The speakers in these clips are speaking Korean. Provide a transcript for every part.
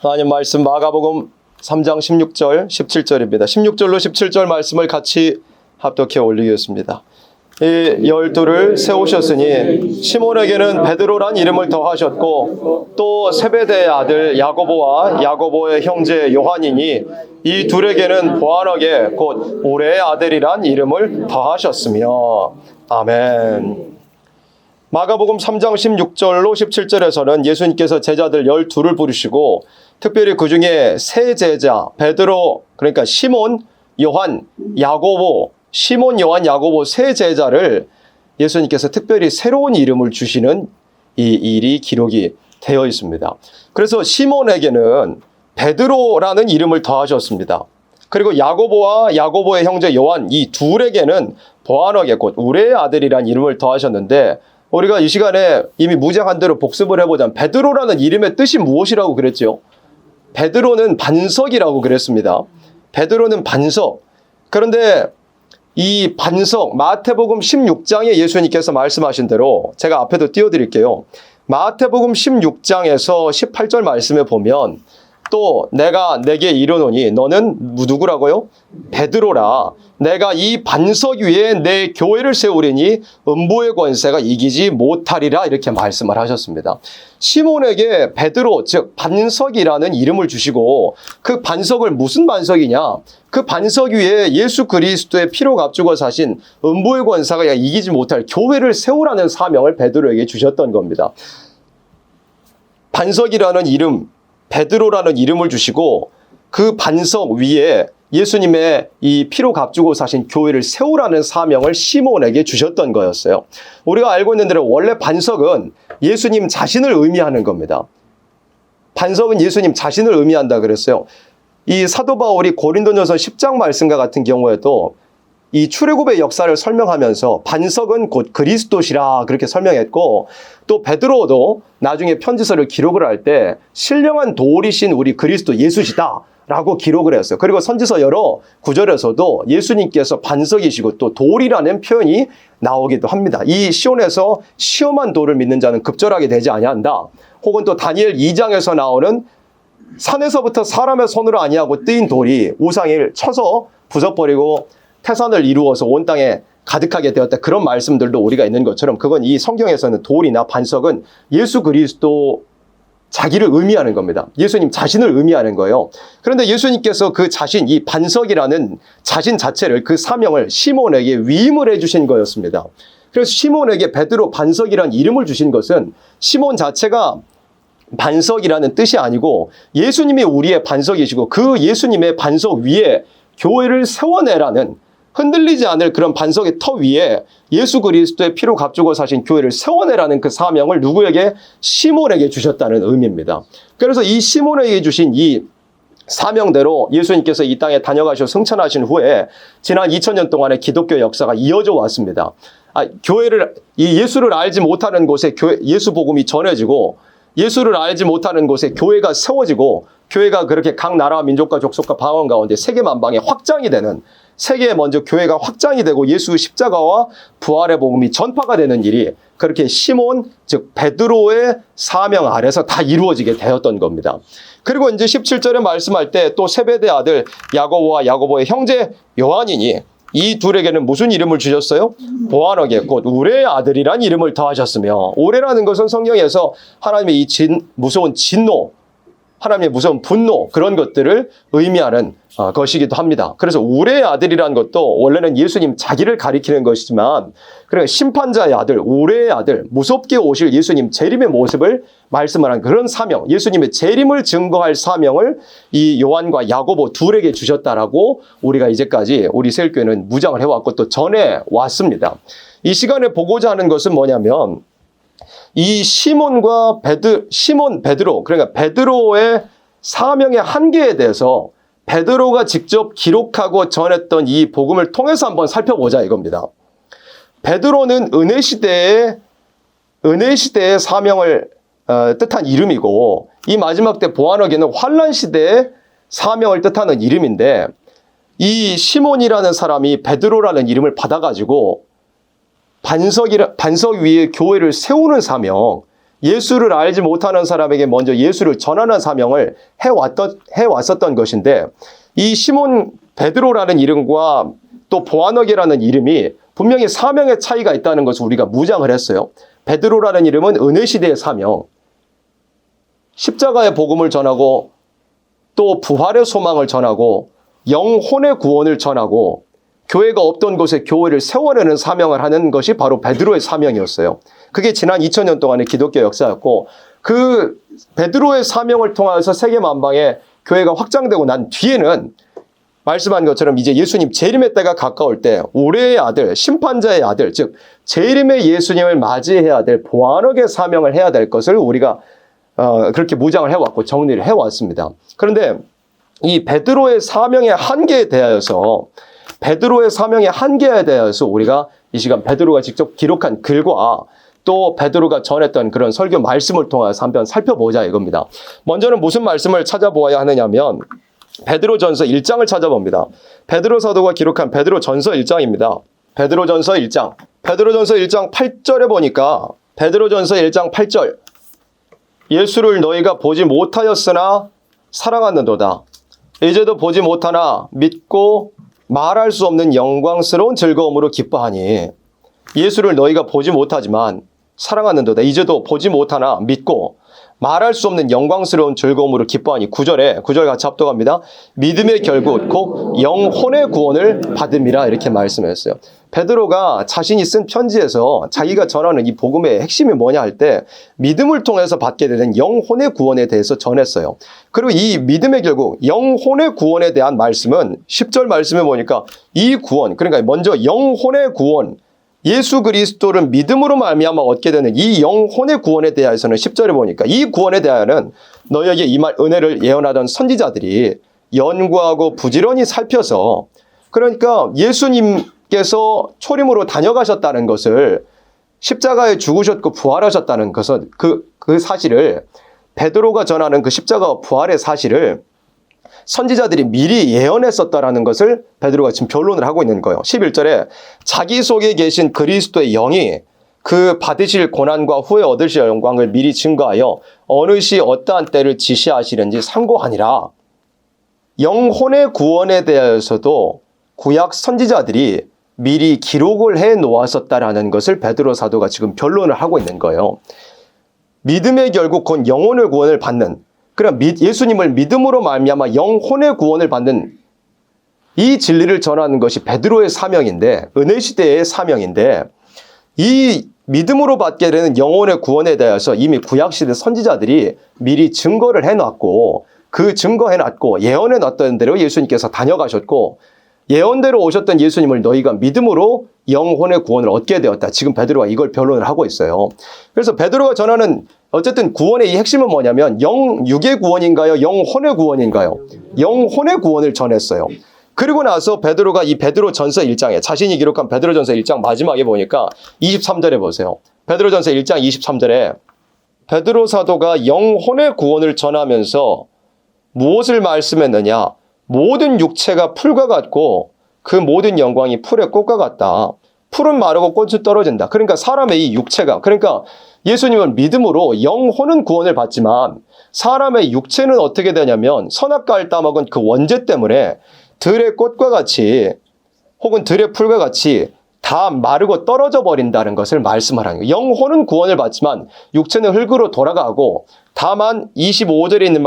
하나님 말씀 마가복음 3장 16절 17절입니다. 16절로 17절 말씀을 같이 합독해 올리겠습니다. 이 12를 세우셨으니 시몬에게는 베드로란 이름을 더하셨고 또 세베대의 아들 야고보와 야고보의 형제 요한이니 이 둘에게는 보아너게 곧 오레의 아들이란 이름을 더하셨으며. 아멘. 마가복음 3장 16절로 17절에서는 예수님께서 제자들 12를 부르시고 특별히 그 중에 세 제자 베드로, 그러니까 시몬, 요한, 야고보, 시몬, 요한, 야고보 세 제자를 예수님께서 특별히 새로운 이름을 주시는 이 일이 기록이 되어 있습니다. 그래서 시몬에게는 베드로라는 이름을 더하셨습니다. 그리고 야고보와 야고보의 형제 요한 이 둘에게는 보아너게 곧 우레의 아들이란 이름을 더하셨는데, 우리가 이 시간에 이미 무장한 대로 복습을 해보자면 베드로라는 이름의 뜻이 무엇이라고 그랬죠? 베드로는 반석이라고 그랬습니다. 베드로는 반석. 그런데 이 반석, 마태복음 16장에 예수님께서 말씀하신 대로 제가 앞에도 띄워드릴게요. 마태복음 16장에서 18절 말씀에 보면 또 내가 내게 이르노니 너는 누구라고요? 베드로라. 내가 이 반석 위에 내 교회를 세우리니 음부의 권세가 이기지 못하리라, 이렇게 말씀을 하셨습니다. 시몬에게 베드로, 즉 반석이라는 이름을 주시고 그 반석을 무슨 반석이냐? 그 반석 위에 예수 그리스도의 피로 값주고 사신 음부의 권세가 이기지 못할 교회를 세우라는 사명을 베드로에게 주셨던 겁니다. 반석이라는 이름, 베드로라는 이름을 주시고 그 반석 위에 예수님의 이 피로 값주고 사신 교회를 세우라는 사명을 시몬에게 주셨던 거였어요. 우리가 알고 있는 대로 원래 반석은 예수님 자신을 의미하는 겁니다. 반석은 예수님 자신을 의미한다 그랬어요. 이 사도 바울이 고린도전서 10장 말씀과 같은 경우에도 이 출애굽의 역사를 설명하면서 반석은 곧 그리스도시라 그렇게 설명했고, 또 베드로도 나중에 편지서를 기록을 할 때 신령한 돌이신 우리 그리스도 예수시다 라고 기록을 했어요. 그리고 선지서 여러 구절에서도 예수님께서 반석이시고 또 돌이라는 표현이 나오기도 합니다. 이 시온에서 시험한 돌을 믿는 자는 급절하게 되지 아니한다. 혹은 또 다니엘 2장에서 나오는 산에서부터 사람의 손으로 아니하고 뜨인 돌이 우상을 쳐서 부숴버리고 태산을 이루어서 온 땅에 가득하게 되었다. 그런 말씀들도 우리가 있는 것처럼 그건 이 성경에서는 돌이나 반석은 예수 그리스도 자기를 의미하는 겁니다. 예수님 자신을 의미하는 거예요. 그런데 예수님께서 그 자신, 이 반석이라는 자신 자체를, 그 사명을 시몬에게 위임을 해주신 거였습니다. 그래서 시몬에게 베드로 반석이라는 이름을 주신 것은 시몬 자체가 반석이라는 뜻이 아니고 예수님이 우리의 반석이시고 그 예수님의 반석 위에 교회를 세워내라는, 흔들리지 않을 그런 반석의 터 위에 예수 그리스도의 피로 값주고 사신 교회를 세워내라는 그 사명을 누구에게? 시몬에게 주셨다는 의미입니다. 그래서 이 시몬에게 주신 이 사명대로 예수님께서 이 땅에 다녀가셔 승천하신 후에 지난 2000년 동안의 기독교 역사가 이어져 왔습니다. 교회를, 이 예수를 알지 못하는 곳에 예수 복음이 전해지고, 예수를 알지 못하는 곳에 교회가 세워지고, 교회가 그렇게 각 나라와 민족과 족속과 방언 가운데 세계만방에 확장이 되는, 세계에 먼저 교회가 확장이 되고 예수 십자가와 부활의 복음이 전파가 되는 일이 그렇게 시몬, 즉 베드로의 사명 아래서 다 이루어지게 되었던 겁니다. 그리고 이제 17절에 말씀할 때 또 세베대 아들 야고보와 야고보의 형제 요한이니 이 둘에게는 무슨 이름을 주셨어요? 보아너게 곧 우레의 아들이란 이름을 더하셨으며, 우레라는 것은 성경에서 하나님의 이 무서운 진노, 하나님의 무서운 분노, 그런 것들을 의미하는 것이기도 합니다. 그래서 우레의 아들이라는 것도 원래는 예수님 자기를 가리키는 것이지만, 그러니까 심판자의 아들, 우레의 아들, 무섭게 오실 예수님 재림의 모습을 말씀을 한 그런 사명, 예수님의 재림을 증거할 사명을 이 요한과 야고보 둘에게 주셨다라고 우리가 이제까지 우리 세일교회는 무장을 해왔고 또 전해왔습니다. 이 시간에 보고자 하는 것은 뭐냐면, 이 시몬, 베드로, 그러니까 베드로의 사명의 한계에 대해서 베드로가 직접 기록하고 전했던 이 복음을 통해서 한번 살펴보자 이겁니다. 베드로는 은혜 시대의 사명을 뜻한 이름이고, 이 마지막 때 보아너게는 환난 시대의 사명을 뜻하는 이름인데, 이 시몬이라는 사람이 베드로라는 이름을 받아가지고 반석 위에 교회를 세우는 사명, 예수를 알지 못하는 사람에게 먼저 예수를 전하는 사명을 해왔었던 것인데, 이 시몬 베드로라는 이름과 또 보아너게라는 이름이 분명히 사명의 차이가 있다는 것을 우리가 무장을 했어요. 베드로라는 이름은 은혜시대의 사명, 십자가의 복음을 전하고 또 부활의 소망을 전하고 영혼의 구원을 전하고 교회가 없던 곳에 교회를 세워내는 사명을 하는 것이 바로 베드로의 사명이었어요. 그게 지난 2000년 동안의 기독교 역사였고, 그 베드로의 사명을 통해서 세계 만방에 교회가 확장되고 난 뒤에는 말씀한 것처럼 이제 예수님 재림의 때가 가까울 때 우레의 아들, 심판자의 아들, 즉 재림의 예수님을 맞이해야 될 보안역의 사명을 해야 될 것을 우리가 그렇게 무장을 해왔고 정리를 해왔습니다. 그런데 이 베드로의 사명의 한계에 대하여서 우리가 이 시간 베드로가 직접 기록한 글과 또 베드로가 전했던 그런 설교 말씀을 통해서 한번 살펴보자 이겁니다. 먼저는 무슨 말씀을 찾아보아야 하느냐면 베드로전서 1장을 찾아봅니다. 베드로 사도가 기록한 베드로전서 1장입니다. 베드로전서 1장 8절에 보니까 베드로전서 1장 8절, 예수를 너희가 보지 못하였으나 사랑하는도다. 이제도 보지 못하나 믿고 말할 수 없는 영광스러운 즐거움으로 기뻐하니, 예수를 너희가 보지 못하지만 사랑하는도다. 이제도 보지 못하나 믿고 말할 수 없는 영광스러운 즐거움으로 기뻐하니, 9절 같이 합독합니다. 믿음의 결국 곧 영혼의 구원을 받음이라 이렇게 말씀했어요. 베드로가 자신이 쓴 편지에서 자기가 전하는 이 복음의 핵심이 뭐냐 할 때 믿음을 통해서 받게 되는 영혼의 구원에 대해서 전했어요. 그리고 이 믿음의 결국 영혼의 구원에 대한 말씀은 10절 말씀에 보니까 이 구원, 그러니까 먼저 영혼의 구원, 예수 그리스도를 믿음으로 말미암아 얻게 되는 이 영혼의 구원에 대해서는 10절에 보니까 이 구원에 대하여는 너희에게 임할 은혜를 예언하던 선지자들이 연구하고 부지런히 살펴서, 그러니까 예수님께서 초림으로 다녀가셨다는 것을, 십자가에 죽으셨고 부활하셨다는 것은 그 사실을, 베드로가 전하는 그 십자가와 부활의 사실을 선지자들이 미리 예언했었다라는 것을 베드로가 지금 변론을 하고 있는 거예요. 11절에 자기 속에 계신 그리스도의 영이 그 받으실 고난과 후에 얻으실 영광을 미리 증거하여 어느 시 어떠한 때를 지시하시는지 상고하니라. 영혼의 구원에 대하여서도 구약 선지자들이 미리 기록을 해 놓았었다라는 것을 베드로 사도가 지금 변론을 하고 있는 거예요. 믿음의 결국 곧 영혼의 구원을 받는, 그럼 예수님을 믿음으로 말미암아 영혼의 구원을 받는 이 진리를 전하는 것이 베드로의 사명인데, 은혜시대의 사명인데, 이 믿음으로 받게 되는 영혼의 구원에 대해서 이미 구약시대 선지자들이 미리 증거를 해놨고, 그 증거해놨고 예언해놨던 대로 예수님께서 다녀가셨고, 예언대로 오셨던 예수님을 너희가 믿음으로 영혼의 구원을 얻게 되었다. 지금 베드로가 이걸 변론을 하고 있어요. 그래서 베드로가 전하는 어쨌든 구원의 이 핵심은 뭐냐면 육의 구원인가요? 영혼의 구원인가요? 영혼의 구원을 전했어요. 그리고 나서 베드로가 이 베드로전서 1장에 자신이 기록한 베드로전서 1장 마지막에 보니까 23절에 보세요. 베드로전서 1장 23절에 베드로 사도가 영혼의 구원을 전하면서 무엇을 말씀했느냐? 모든 육체가 풀과 같고 그 모든 영광이 풀의 꽃과 같다. 풀은 마르고 꽃은 떨어진다. 그러니까 사람의 이 육체가, 그러니까 예수님은 믿음으로 영혼은 구원을 받지만 사람의 육체는 어떻게 되냐면 선악과를 따먹은 그 원죄 때문에 들의 꽃과 같이 혹은 들의 풀과 같이 다 마르고 떨어져 버린다는 것을 말씀하라는 거예요. 영혼은 구원을 받지만 육체는 흙으로 돌아가고, 다만 25절에 있는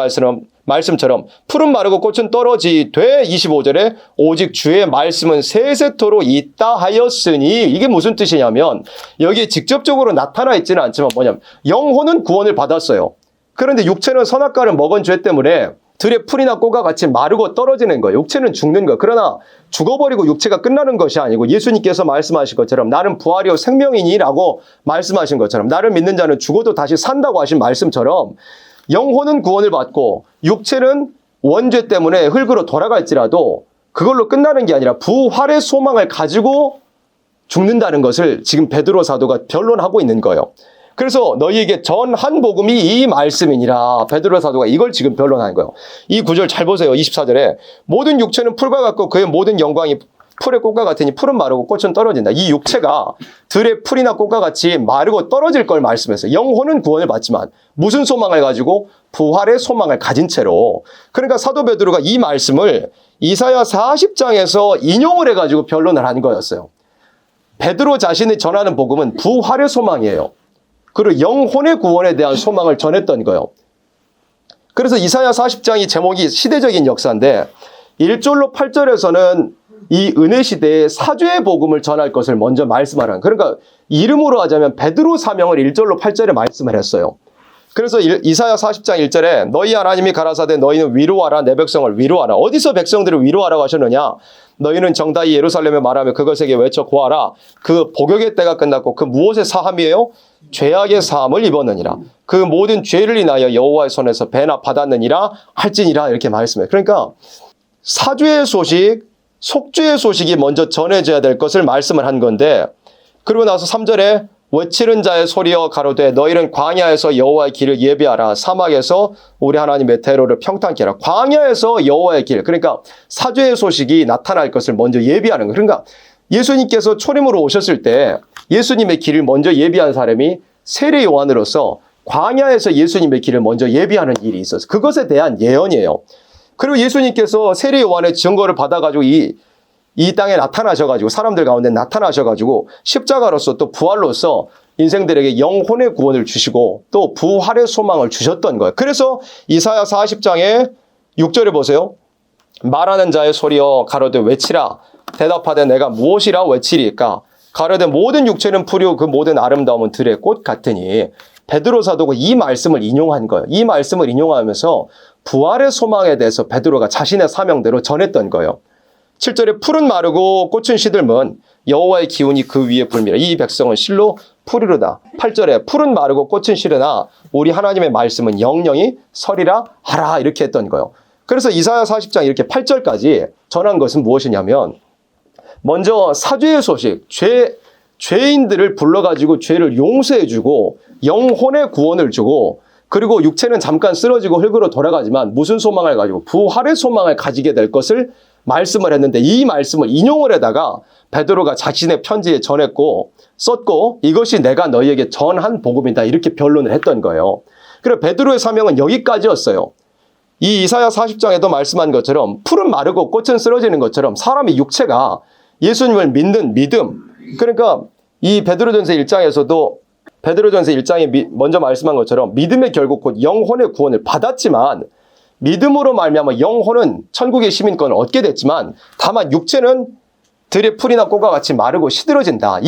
말씀처럼 풀은 마르고 꽃은 떨어지되 25절에 오직 주의 말씀은 세세토록 있다 하였으니, 이게 무슨 뜻이냐면 여기에 직접적으로 나타나 있지는 않지만 뭐냐면 영혼은 구원을 받았어요. 그런데 육체는 선악과를 먹은 죄 때문에 들의 풀이나 꽃과 같이 마르고 떨어지는 거예요. 육체는 죽는 거예요. 그러나 죽어버리고 육체가 끝나는 것이 아니고 예수님께서 말씀하신 것처럼 나는 부활이요 생명이니라고 말씀하신 것처럼, 나를 믿는 자는 죽어도 다시 산다고 하신 말씀처럼 영혼은 구원을 받고 육체는 원죄 때문에 흙으로 돌아갈지라도 그걸로 끝나는 게 아니라 부활의 소망을 가지고 죽는다는 것을 지금 베드로 사도가 변론하고 있는 거예요. 그래서 너희에게 전한 복음이 이 말씀이니라. 베드로 사도가 이걸 지금 변론하는 거예요. 이 구절 잘 보세요. 24절에 모든 육체는 풀과 같고 그의 모든 영광이 풀의 꽃과 같으니 풀은 마르고 꽃은 떨어진다. 이 육체가 들의 풀이나 꽃과 같이 마르고 떨어질 걸 말씀했어요. 영혼은 구원을 받지만 무슨 소망을 가지고? 부활의 소망을 가진 채로. 그러니까 사도 베드로가 이 말씀을 이사야 40장에서 인용을 해가지고 변론을 한 거였어요. 베드로 자신이 전하는 복음은 부활의 소망이에요. 그리고 영혼의 구원에 대한 소망을 전했던 거예요. 그래서 이사야 40장이 제목이 시대적인 역사인데 1절로 8절에서는 이 은혜 시대에 사죄의 복음을 전할 것을 먼저 말씀하라는, 그러니까 이름으로 하자면 베드로 사명을 1절로 8절에 말씀을 했어요. 그래서 이사야 40장 1절에 너희 하나님이 가라사대 너희는 위로하라 내 백성을 위로하라. 어디서 백성들을 위로하라고 하셨느냐? 너희는 정다이 예루살렘에 말하며 그것에게 외쳐 고하라. 그 복역의 때가 끝났고 그 무엇의 사함이에요? 죄악의 사함을 입었느니라. 그 모든 죄를 인하여 여호와의 손에서 배나 받았느니라 할지니라. 이렇게 말씀해요. 그러니까 사죄의 소식, 속죄의 소식이 먼저 전해져야 될 것을 말씀을 한 건데, 그러고 나서 3절에 외치는 자의 소리여 가로되 너희는 광야에서 여호와의 길을 예비하라. 사막에서 우리 하나님의 대로를 평탄케 하라. 광야에서 여호와의 길, 그러니까 사죄의 소식이 나타날 것을 먼저 예비하는 거예요. 그러니까 예수님께서 초림으로 오셨을 때 예수님의 길을 먼저 예비한 사람이 세례 요한으로서 광야에서 예수님의 길을 먼저 예비하는 일이 있었어요. 그것에 대한 예언이에요. 그리고 예수님께서 세례 요한의 증거를 받아가지고 이 땅에 나타나셔가지고 사람들 가운데 나타나셔가지고 십자가로서 또 부활로서 인생들에게 영혼의 구원을 주시고 또 부활의 소망을 주셨던 거예요. 그래서 이사야 40장에 6절에 보세요. 말하는 자의 소리여 가로되 외치라. 대답하되 내가 무엇이라 외치리까? 가로되 모든 육체는 풀이요 그 모든 아름다움은 들의 꽃 같으니. 베드로 사도가 이 말씀을 인용한 거예요. 이 말씀을 인용하면서 부활의 소망에 대해서 베드로가 자신의 사명대로 전했던 거예요. 7절에 풀은 마르고 꽃은 시들면 여호와의 기운이 그 위에 불미라. 이 백성은 실로 풀이로다. 8절에 풀은 마르고 꽃은 시르나 우리 하나님의 말씀은 영영이 서리라 하라. 이렇게 했던 거예요. 그래서 이사야 40장 이렇게 8절까지 전한 것은 무엇이냐면, 먼저 사죄의 소식, 죄인들을 불러가지고 죄를 용서해주고 영혼의 구원을 주고, 그리고 육체는 잠깐 쓰러지고 흙으로 돌아가지만 무슨 소망을 가지고? 부활의 소망을 가지게 될 것을 말씀을 했는데, 이 말씀을 인용을 해다가 베드로가 자신의 편지에 전했고 썼고 이것이 내가 너희에게 전한 복음이다. 이렇게 변론을 했던 거예요. 그래서 베드로의 사명은 여기까지였어요. 이 이사야 40장에도 말씀한 것처럼 풀은 마르고 꽃은 쓰러지는 것처럼 사람의 육체가 예수님을 믿는 믿음, 그러니까 이 베드로전서 1장에서도 베드로전서 1장에 먼저 말씀한 것처럼 믿음의 결국 곧 영혼의 구원을 받았지만, 믿음으로 말미암아 영혼은 천국의 시민권을 얻게 됐지만 다만 육체는 들의 풀이나 꽃과 같이 마르고 시들어진다.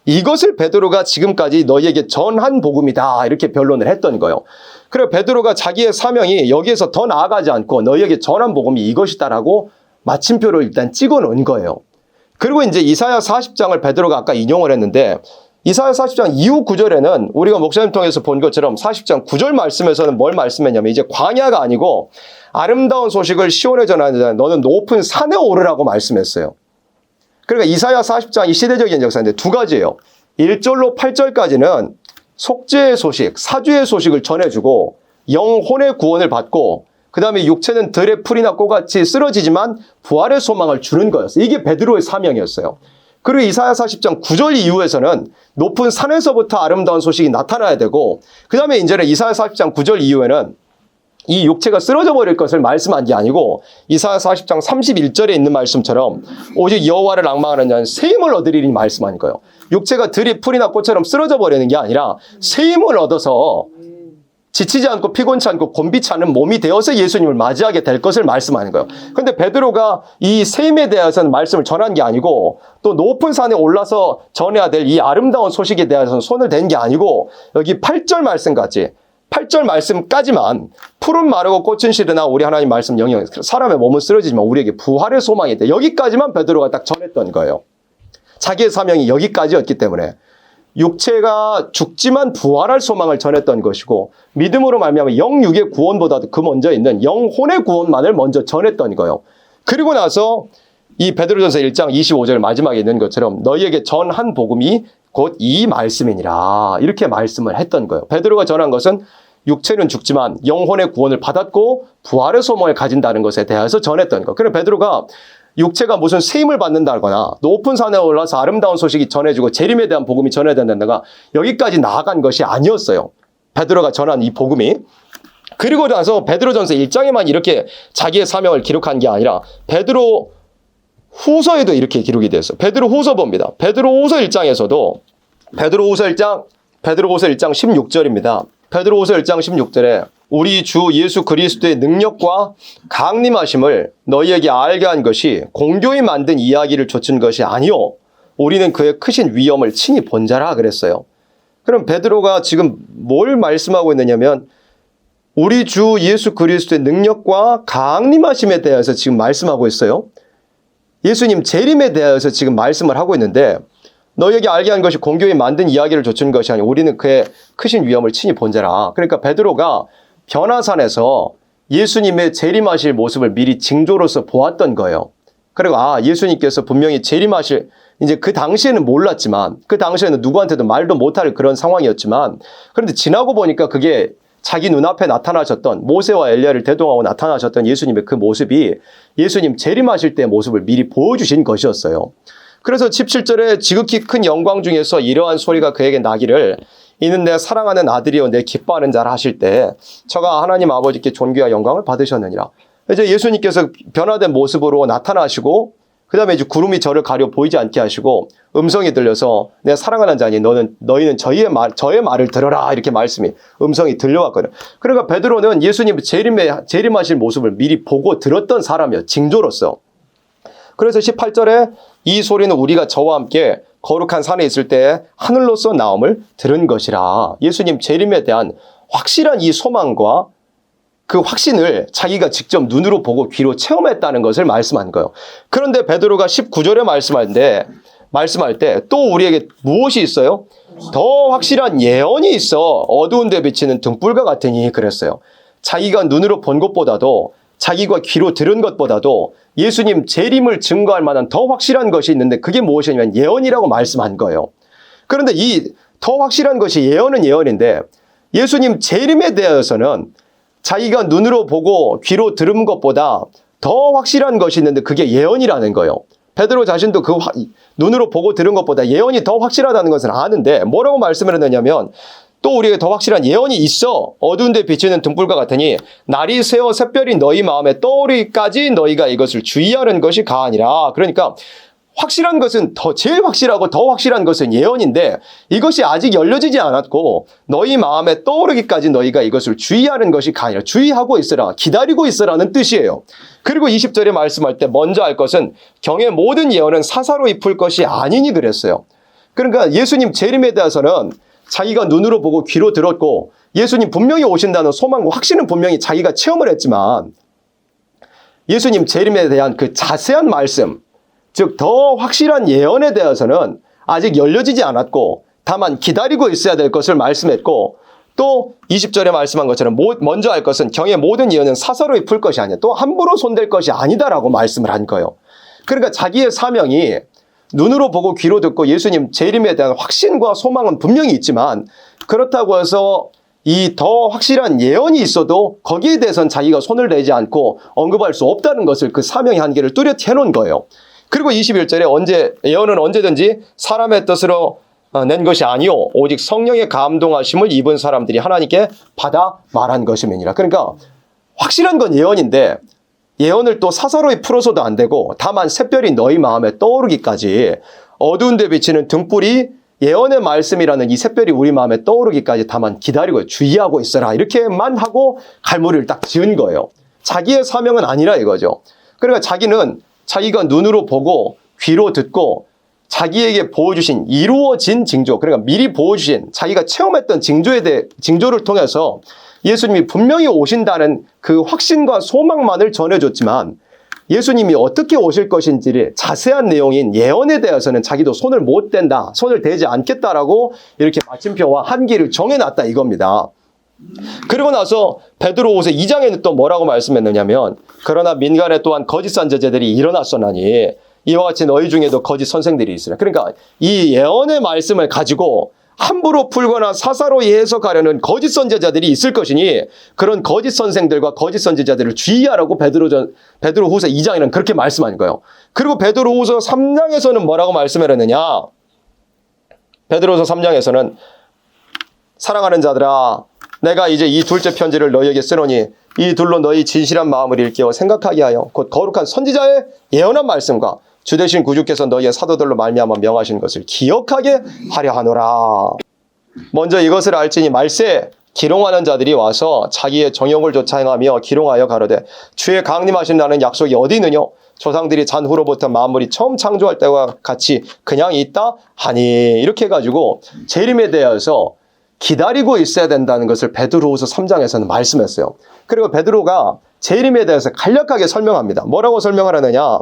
이것을 베드로가 지금까지 너희에게 전한 복음이다. 이렇게 변론을 했던 거예요. 그래서 베드로가 자기의 사명이 여기에서 더 나아가지 않고 너희에게 전한 복음이 이것이다라고 마침표를 일단 찍어 놓은 거예요. 그리고 이제 이사야 40장을 베드로가 아까 인용을 했는데, 이사야 40장 이후 9절에는 우리가 목사님 통해서 본 것처럼 40장 9절 말씀에서는 뭘 말씀했냐면, 이제 광야가 아니고 아름다운 소식을 시온에 전하는 자는 너는 높은 산에 오르라고 말씀했어요. 그러니까 이사야 40장이 시대적인 역사인데 두 가지예요. 1절로 8절까지는 속죄의 소식, 사죄의 소식을 전해주고 영혼의 구원을 받고, 그 다음에 육체는 들의 풀이나 꽃같이 쓰러지지만 부활의 소망을 주는 거였어요. 이게 베드로의 사명이었어요. 그리고 이사야 40장 9절 이후에서는 높은 산에서부터 아름다운 소식이 나타나야 되고, 그 다음에 이제는 이사야 40장 9절 이후에는 이 육체가 쓰러져 버릴 것을 말씀한 게 아니고 이사야 40장 31절에 있는 말씀처럼 오직 여호와를 앙망하는 자는 새 힘을 얻으리니 말씀한 거예요. 육체가 들이 풀이나 꽃처럼 쓰러져 버리는 게 아니라 새 힘을 얻어서 지치지 않고 피곤치 않고 곤비치 않은 몸이 되어서 예수님을 맞이하게 될 것을 말씀하는 거예요. 그런데 베드로가 이 셈에 대해서는 말씀을 전한 게 아니고, 또 높은 산에 올라서 전해야 될 이 아름다운 소식에 대해서는 손을 댄 게 아니고, 여기 8절 말씀까지, 8절 말씀까지만 풀은 마르고 꽃은 시르나 우리 하나님 말씀 영영, 사람의 몸은 쓰러지지만 우리에게 부활의 소망이 있다. 여기까지만 베드로가 딱 전했던 거예요. 자기의 사명이 여기까지였기 때문에 육체가 죽지만 부활할 소망을 전했던 것이고, 믿음으로 말미암아 영육의 구원보다도 그 먼저 있는 영혼의 구원만을 먼저 전했던 거예요. 그리고 나서 이 베드로전서 1장 25절 마지막에 있는 것처럼 너희에게 전한 복음이 곧 이 말씀이니라. 이렇게 말씀을 했던 거예요. 베드로가 전한 것은 육체는 죽지만 영혼의 구원을 받았고 부활의 소망을 가진다는 것에 대해서 전했던 거. 그래서 베드로가 육체가 무슨 세임을 받는다거나 높은 산에 올라서 아름다운 소식이 전해지고 재림에 대한 복음이 전해야 된다거나 여기까지 나아간 것이 아니었어요. 베드로가 전한 이 복음이. 그리고 나서 베드로전서 1장에만 이렇게 자기의 사명을 기록한 게 아니라 베드로 후서에도 이렇게 기록이 됐어요. 베드로 후서 봅니다. 베드로 후서 1장에서도 베드로 후서 1장 16절입니다. 베드로 후서 1장 16절에 우리 주 예수 그리스도의 능력과 강림하심을 너희에게 알게 한 것이 공교히 만든 이야기를 좇은 것이 아니요 우리는 그의 크신 위엄을 친히 본 자라 그랬어요. 그럼 베드로가 지금 뭘 말씀하고 있느냐면 우리 주 예수 그리스도의 능력과 강림하심에 대해서 지금 말씀하고 있어요. 예수님 재림에 대해서 지금 말씀을 하고 있는데 너희에게 알게 한 것이 공교히 만든 이야기를 좇은 것이 아니고 우리는 그의 크신 위엄을 친히 본 자라. 그러니까 베드로가 변화산에서 예수님의 재림하실 모습을 미리 징조로서 보았던 거예요. 그리고 예수님께서 분명히 재림하실 이제 그 당시에는 몰랐지만 그 당시에는 누구한테도 말도 못할 그런 상황이었지만 그런데 지나고 보니까 그게 자기 눈앞에 나타나셨던 모세와 엘리야를 대동하고 나타나셨던 예수님의 그 모습이 예수님 재림하실 때의 모습을 미리 보여주신 것이었어요. 그래서 17절에 지극히 큰 영광 중에서 이러한 소리가 그에게 나기를 이는 내 사랑하는 아들이요 내 기뻐하는 자라 하실 때 저가 하나님 아버지께 존귀와 영광을 받으셨느니라. 이제 예수님께서 변화된 모습으로 나타나시고 그 다음에 이제 구름이 저를 가려 보이지 않게 하시고 음성이 들려서 내 사랑하는 자니 너희는 저의 말을 들어라 이렇게 음성이 들려왔거든요. 그러니까 베드로는 예수님 재림하실 모습을 미리 보고 들었던 사람이에요. 징조로서. 그래서 18절에 이 소리는 우리가 저와 함께 거룩한 산에 있을 때 하늘로서 나옴을 들은 것이라. 예수님 재림에 대한 확실한 이 소망과 그 확신을 자기가 직접 눈으로 보고 귀로 체험했다는 것을 말씀한 거예요. 그런데 베드로가 19절에 말씀할 때 또 우리에게 무엇이 있어요? 더 확실한 예언이 있어 어두운 데 비치는 등불과 같으니 그랬어요. 자기가 눈으로 본 것보다도 자기가 귀로 들은 것보다도 예수님 재림을 증거할 만한 더 확실한 것이 있는데 그게 무엇이냐면 예언이라고 말씀한 거예요. 그런데 이 더 확실한 것이 예언은 예언인데 예수님 재림에 대해서는 자기가 눈으로 보고 귀로 들은 것보다 더 확실한 것이 있는데 그게 예언이라는 거예요. 베드로 자신도 눈으로 보고 들은 것보다 예언이 더 확실하다는 것을 아는데 뭐라고 말씀을 했느냐면 또 우리에게 더 확실한 예언이 있어 어두운 데 비치는 등불과 같으니 날이 새어 샛별이 너희 마음에 떠오르기까지 너희가 이것을 주의하는 것이 가하니라. 그러니까 확실한 것은 제일 확실하고 더 확실한 것은 예언인데 이것이 아직 열려지지 않았고 너희 마음에 떠오르기까지 너희가 이것을 주의하는 것이 가하니라. 주의하고 있으라. 기다리고 있으라는 뜻이에요. 그리고 20절에 말씀할 때 먼저 알 것은 경의 모든 예언은 사사로이 풀 것이 아니니 그랬어요. 그러니까 예수님 재림에 대해서는 자기가 눈으로 보고 귀로 들었고 예수님 분명히 오신다는 소망과 확신은 분명히 자기가 체험을 했지만 예수님 재림에 대한 그 자세한 말씀 즉 더 확실한 예언에 대해서는 아직 열려지지 않았고 다만 기다리고 있어야 될 것을 말씀했고 또 20절에 말씀한 것처럼 먼저 할 것은 경의 모든 예언은 사사로이 풀 것이 아니야. 또 함부로 손댈 것이 아니다라고 말씀을 한 거예요. 그러니까 자기의 사명이 눈으로 보고 귀로 듣고 예수님 재림에 대한 확신과 소망은 분명히 있지만 그렇다고 해서 이 더 확실한 예언이 있어도 거기에 대해서는 자기가 손을 대지 않고 언급할 수 없다는 것을 그 사명의 한계를 뚜렷이 해놓은 거예요. 그리고 21절에 예언은 언제든지 사람의 뜻으로 낸 것이 아니요 오직 성령의 감동하심을 입은 사람들이 하나님께 받아 말한 것임이니라. 그러니까 확실한 건 예언인데 예언을 또 사사로이 풀어서도 안 되고 다만 샛별이 너희 마음에 떠오르기까지 어두운 데 비치는 등불이 예언의 말씀이라는 이 샛별이 우리 마음에 떠오르기까지 다만 기다리고 주의하고 있어라. 이렇게만 하고 갈무리를 딱 지은 거예요. 자기의 사명은 아니라 이거죠. 그러니까 자기가 눈으로 보고 귀로 듣고 자기에게 보여주신 이루어진 징조, 그러니까 미리 보여주신 자기가 체험했던 징조를 통해서 예수님이 분명히 오신다는 그 확신과 소망만을 전해줬지만 예수님이 어떻게 오실 것인지를 자세한 내용인 예언에 대해서는 자기도 손을 못 댄다, 손을 대지 않겠다라고 이렇게 마침표와 한계를 정해놨다 이겁니다. 그리고 나서 베드로후서 2장에는 또 뭐라고 말씀했느냐면 그러나 민간에 또한 거짓 선지자들이 일어났었나니 이와 같이 너희 중에도 거짓 선생들이 있으라. 그러니까 이 예언의 말씀을 가지고 함부로 풀거나 사사로이 해석하려는 거짓 선지자들이 있을 것이니 그런 거짓 선생들과 거짓 선지자들을 주의하라고 베드로후서 2장에는 그렇게 말씀한 거예요. 그리고 베드로후서 3장에서는 뭐라고 말씀을 했느냐? 베드로후서 3장에서는 사랑하는 자들아, 내가 이제 이 둘째 편지를 너희에게 쓰노니 이 둘로 너희 진실한 마음을 일깨워 생각하게 하여 곧 거룩한 선지자의 예언한 말씀과 주 되신 구주께서 너희의 사도들로 말미암아 명하신 것을 기억하게 하려 하노라. 먼저 이것을 알지니 말세 기롱하는 자들이 와서 자기의 정욕을 쫓아 행하며 기롱하여 가로되 주의 강림하신 나는 약속이 어디 있느냐? 조상들이 잔후로부터 만물이 처음 창조할 때와 같이 그냥 있다 하니, 이렇게 해가지고 재림에 대해서 기다리고 있어야 된다는 것을 베드로후서 3장에서는 말씀했어요. 그리고 베드로가 재림에 대해서 간략하게 설명합니다. 뭐라고 설명을 하느냐?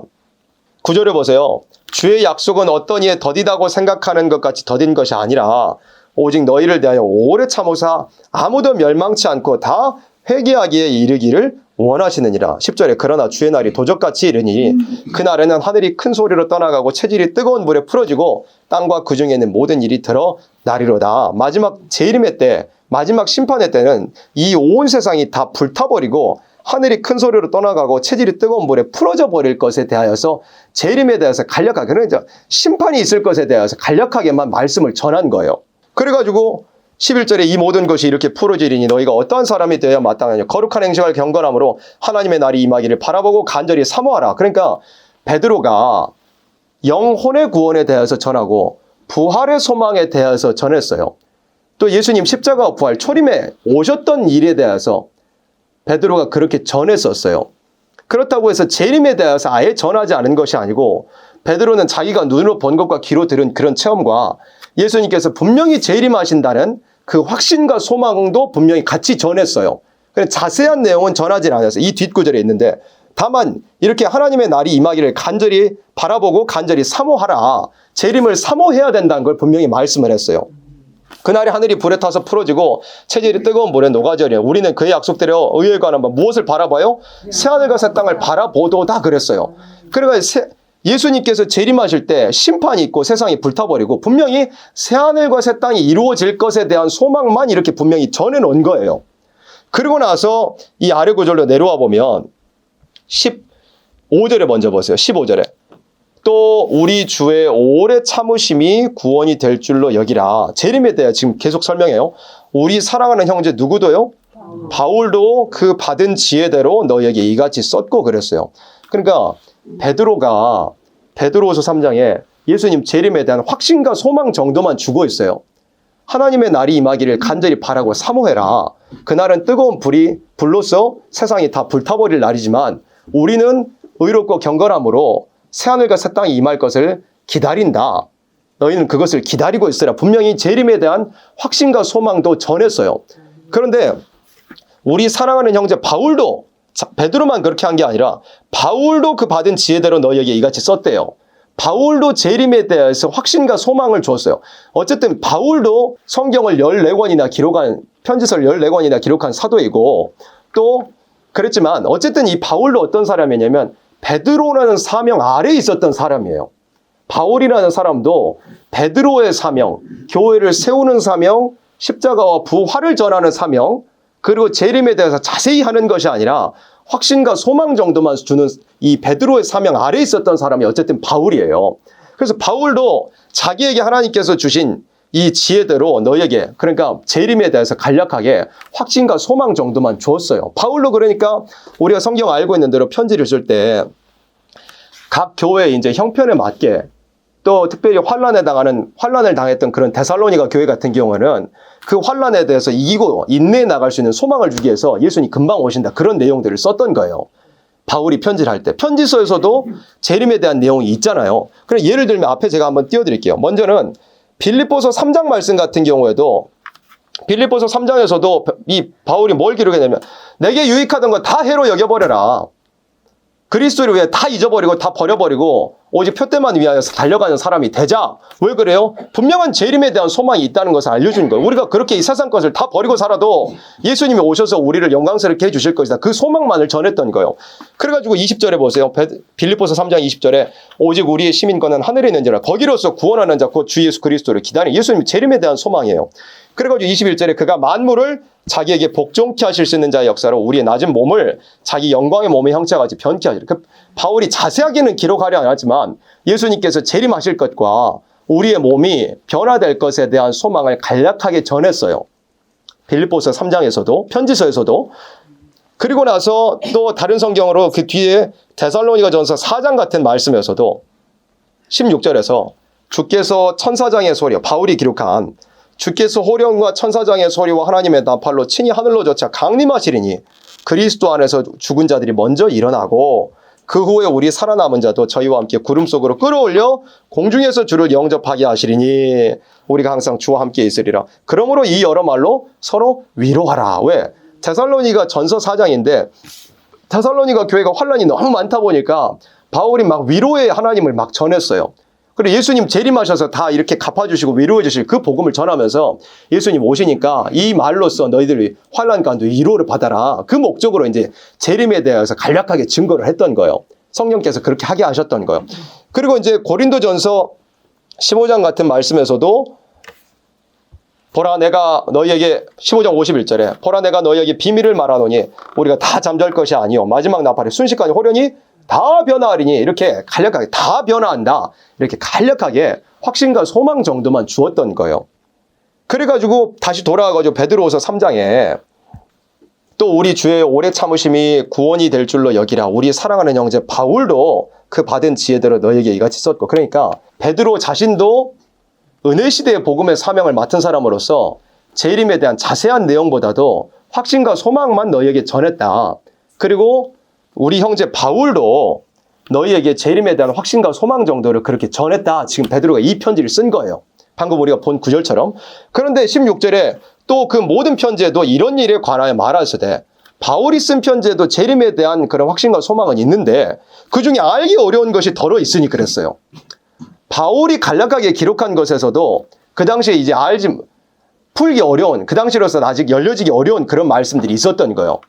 9절에 보세요. 주의 약속은 어떤 이에 더디다고 생각하는 것 같이 더딘 것이 아니라 오직 너희를 대하여 오래 참으사 아무도 멸망치 않고 다 회개하기에 이르기를 원하시느니라. 10절에 그러나 주의 날이 도적같이 이르니 그날에는 하늘이 큰 소리로 떠나가고 체질이 뜨거운 물에 풀어지고 땅과 그 중에 있는 모든 일이 드러나리로다. 마지막 재림의 때, 마지막 심판의 때는 이 온 세상이 다 불타버리고 하늘이 큰 소리로 떠나가고 체질이 뜨거운 물에 풀어져 버릴 것에 대하여서 재림에 대해서 간략하게, 그러니까 심판이 있을 것에 대해서 간략하게만 말씀을 전한 거예요. 그래가지고 11절에 이 모든 것이 이렇게 풀어지리니 너희가 어떠한 사람이 되어야 마땅하냐? 거룩한 행실을 경건함으로 하나님의 날이 임하기를 바라보고 간절히 사모하라. 그러니까 베드로가 영혼의 구원에 대해서 전하고 부활의 소망에 대해서 전했어요. 또 예수님 십자가와 부활, 초림에 오셨던 일에 대해서 베드로가 그렇게 전했었어요. 그렇다고 해서 재림에 대해서 아예 전하지 않은 것이 아니고 베드로는 자기가 눈으로 본 것과 귀로 들은 그런 체험과 예수님께서 분명히 재림하신다는 그 확신과 소망도 분명히 같이 전했어요. 그래서 자세한 내용은 전하지 않았어요. 이 뒷구절에 있는데 다만 이렇게 하나님의 날이 임하기를 간절히 바라보고 간절히 사모하라. 재림을 사모해야 된다는 걸 분명히 말씀을 했어요. 그날에 하늘이 불에 타서 풀어지고 체질이 뜨거운 물에 녹아져려 우리는 그의 약속대로 의에 관한 무엇을 바라봐요? 새하늘과 새 땅을 바라보도다 그랬어요. 그러니까 예수님께서 재림하실 때 심판이 있고 세상이 불타버리고 분명히 새하늘과 새 땅이 이루어질 것에 대한 소망만 이렇게 분명히 전해놓은 거예요. 그리고 나서 이 아래 구절로 내려와 보면 15절에 먼저 보세요. 15절에 또 우리 주의 오래 참으심이 구원이 될 줄로 여기라. 재림에 대해 지금 계속 설명해요. 우리 사랑하는 형제 누구도요? 바울도 그 받은 지혜대로 너희에게 이같이 썼고 그랬어요. 그러니까 베드로가 베드로후서 3장에 예수님 재림에 대한 확신과 소망 정도만 주고 있어요. 하나님의 날이 임하기를 간절히 바라고 사모해라. 그날은 뜨거운 불로서 세상이 다 불타버릴 날이지만 우리는 의롭고 경건함으로 새하늘과 새 땅이 임할 것을 기다린다. 너희는 그것을 기다리고 있으라. 분명히 재림에 대한 확신과 소망도 전했어요. 그런데 우리 사랑하는 형제 바울도 베드로만 그렇게 한 게 아니라 바울도 그 받은 지혜대로 너희에게 이같이 썼대요. 바울도 재림에 대해서 확신과 소망을 줬어요. 어쨌든 바울도 성경을 14권이나 기록한 편지서를 14권이나 기록한 사도이고 또 그랬지만 어쨌든 이 바울도 어떤 사람이냐면 베드로라는 사명 아래에 있었던 사람이에요. 바울이라는 사람도 베드로의 사명, 교회를 세우는 사명, 십자가와 부활을 전하는 사명, 그리고 재림에 대해서 자세히 하는 것이 아니라 확신과 소망 정도만 주는 이 베드로의 사명 아래에 있었던 사람이 어쨌든 바울이에요. 그래서 바울도 자기에게 하나님께서 주신 이 지혜대로 너에게, 그러니까 재림에 대해서 간략하게 확신과 소망 정도만 주었어요. 바울도 그러니까 우리가 성경 알고 있는 대로 편지를 쓸 때 각 교회의 이제 형편에 맞게 또 특별히 환란을 당했던 그런 데살로니가 교회 같은 경우는 그 환란에 대해서 이기고 인내해 나갈 수 있는 소망을 주기 위해서 예수님이 금방 오신다. 그런 내용들을 썼던 거예요. 바울이 편지를 할 때. 편지서에서도 재림에 대한 내용이 있잖아요. 그럼 예를 들면 앞에 제가 한번 띄워드릴게요. 먼저는 빌립보서 3장 말씀 같은 경우에도 빌립보서 3장에서도 이 바울이 뭘 기록했냐면 내게 유익하던 거 다 해로 여겨버려라. 그리스도를 위해 다 잊어버리고 다 버려버리고 오직 표대만 위하여서 달려가는 사람이 되자. 왜 그래요? 분명한 재림에 대한 소망이 있다는 것을 알려주는 거예요. 우리가 그렇게 이 세상 것을 다 버리고 살아도 예수님이 오셔서 우리를 영광스럽게 해주실 것이다. 그 소망만을 전했던 거예요. 그래가지고 20절에 보세요. 빌립보서 3장 20절에 오직 우리의 시민권은 하늘에 있는지라 거기로서 구원하는 자 곧 주 예수 그리스도를 기다리는 예수님 재림에 대한 소망이에요. 그래가지고 21절에 그가 만물을 자기에게 복종케 하실 수 있는 자의 역사로 우리의 낮은 몸을 자기 영광의 몸의 형체와 같이 변케 하시라. 바울이 자세하게는 기록하려 안 하지만 예수님께서 재림하실 것과 우리의 몸이 변화될 것에 대한 소망을 간략하게 전했어요. 빌립보서 3장에서도 편지서에서도. 그리고 나서 또 다른 성경으로 그 뒤에 데살로니가전서 4장 같은 말씀에서도 16절에서 주께서 천사장의 소리, 바울이 기록한 주께서 호령과 천사장의 소리와 하나님의 나팔로 친히 하늘로 젖자 강림하시리니 그리스도 안에서 죽은 자들이 먼저 일어나고 그 후에 우리 살아남은 자도 저희와 함께 구름 속으로 끌어올려 공중에서 주를 영접하게 하시리니 우리가 항상 주와 함께 있으리라. 그러므로 이 여러 말로 서로 위로하라. 왜? 데살로니가 전서 4장인데 데살로니가 교회가 환란이 너무 많다 보니까 바울이 막 위로의 하나님을 막 전했어요. 그리고 예수님 재림하셔서 다 이렇게 갚아주시고 위로해 주실 그 복음을 전하면서 예수님 오시니까 이 말로써 너희들이 환난 가운데 위로를 받아라. 그 목적으로 이제 재림에 대해서 간략하게 증거를 했던 거예요. 성령께서 그렇게 하게 하셨던 거예요. 그리고 이제 고린도전서 15장 같은 말씀에서도 보라 내가 너희에게 15장 51절에 보라 내가 너희에게 비밀을 말하노니 우리가 다 잠잘 것이 아니요 마지막 나팔에 순식간에 호련히 다 변화하리니 이렇게 간략하게 다 변화한다. 이렇게 간략하게 확신과 소망 정도만 주었던 거예요. 그래가지고 다시 돌아와가지고 베드로후서 3장에 또 우리 주의 오래 참으심이 구원이 될 줄로 여기라. 우리 사랑하는 형제 바울도 그 받은 지혜대로 너에게 이같이 썼고 그러니까 베드로 자신도 은혜시대의 복음의 사명을 맡은 사람으로서 재림에 대한 자세한 내용보다도 확신과 소망만 너희에게 전했다. 그리고 우리 형제 바울도 너희에게 재림에 대한 확신과 소망 정도를 그렇게 전했다. 지금 베드로가 이 편지를 쓴 거예요. 방금 우리가 본 구절처럼. 그런데 16절에 또 그 모든 편지에도 이런 일에 관하여 말하시되 바울이 쓴 편지에도 재림에 대한 그런 확신과 소망은 있는데 그중에 알기 어려운 것이 덜어 있으니 그랬어요. 바울이 간략하게 기록한 것에서도 그 당시에 이제 풀기 어려운, 그 당시로서는 아직 열려지기 어려운 그런 말씀들이 있었던 거예요.